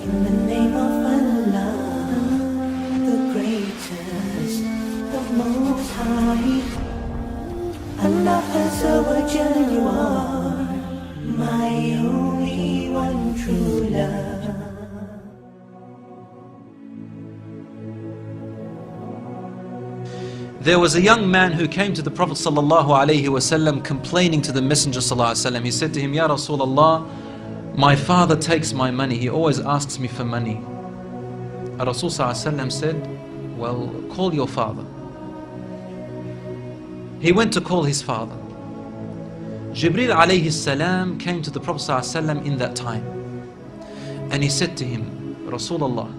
In the name of Allah, the greatest, the most high. Allah Azza wa Jalla, you are my only one true love. There was a young man who came to the Prophet ﷺ complaining to the Messenger ﷺ. He said to him, Ya Rasulullah, my father takes my money. He always asks me for money. Rasul ﷺ said, well, call your father. He went to call his father. Jibreel alayhi salam came to the Prophet ﷺ in that time. And he said to him, Rasulullah,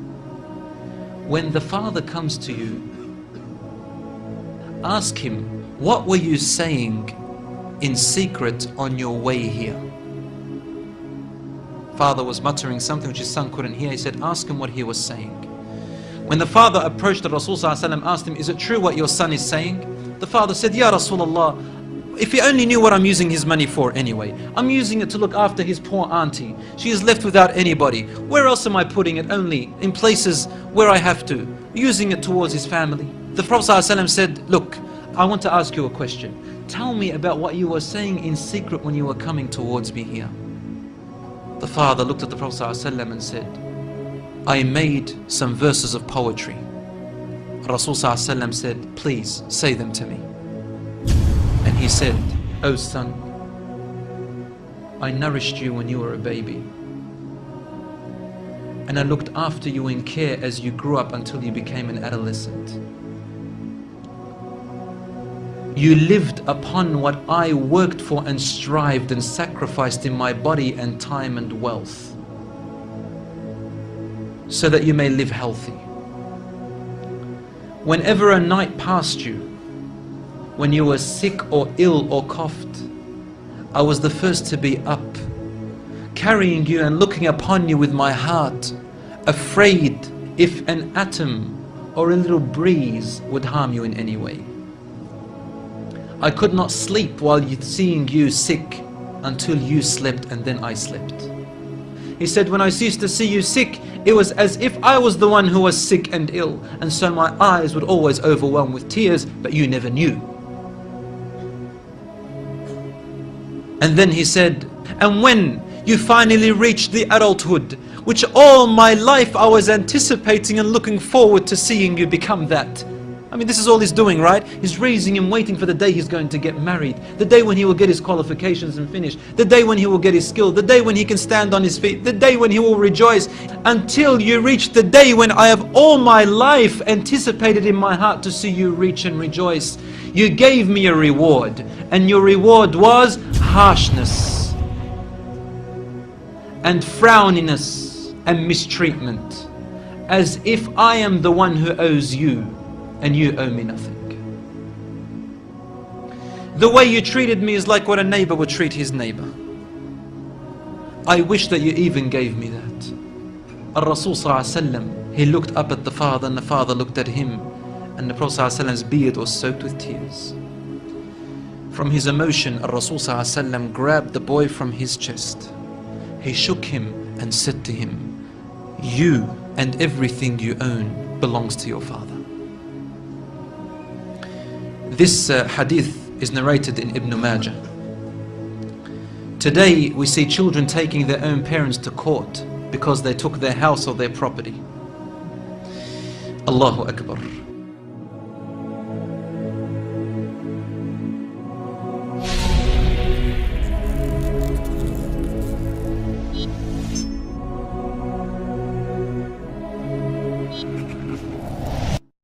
when the father comes to you, ask him, what were you saying in secret on your way here? Father was muttering something which his son couldn't hear. He said, ask him what he was saying. When the father approached the Rasul ﷺ, asked him, is it true what your son is saying? The father said, Ya Rasulullah, if he only knew what I'm using his money for anyway. I'm using it to look after his poor auntie. She is left without anybody. Where else am I putting it? Only in places where I have to. Using it towards his family. The Prophet ﷺ said, look, I want to ask you a question. Tell me about what you were saying in secret when you were coming towards me here. The father looked at the Prophet ﷺ and said, I made some verses of poetry. Rasul ﷺ said, please say them to me. And he said, O son, I nourished you when you were a baby. And I looked after you in care as you grew up until you became an adolescent. You lived upon what I worked for and strived and sacrificed in my body and time and wealth, so that you may live healthy. Whenever a night passed you, when you were sick or ill or coughed, I was the first to be up, carrying you and looking upon you with my heart, afraid if an atom or a little breeze would harm you in any way. I could not sleep while seeing you sick until you slept, and then I slept. He said, when I ceased to see you sick, it was as if I was the one who was sick and ill, and so my eyes would always overwhelm with tears, but you never knew. And then he said, and when you finally reached the adulthood, which all my life I was anticipating and looking forward to seeing you become that. I mean, this is all he's doing, right? He's raising him, waiting for the day he's going to get married, the day when he will get his qualifications and finish, the day when he will get his skill, the day when he can stand on his feet, the day when he will rejoice, until you reach the day when I have all my life anticipated in my heart to see you reach and rejoice. You gave me a reward, and your reward was harshness and frowniness and mistreatment, as if I am the one who owes you and you owe me nothing. The way you treated me is like what a neighbor would treat his neighbor. I wish that you even gave me that. Al-Rasul ﷺ, he looked up at the father, and the father looked at him, and the Prophet ﷺ's beard was soaked with tears. From his emotion, Al-Rasul ﷺ grabbed the boy from his chest. He shook him and said to him, you and everything you own belongs to your father. This hadith is narrated in Ibn Majah. Today we see children taking their own parents to court because they took their house or their property. Allahu Akbar.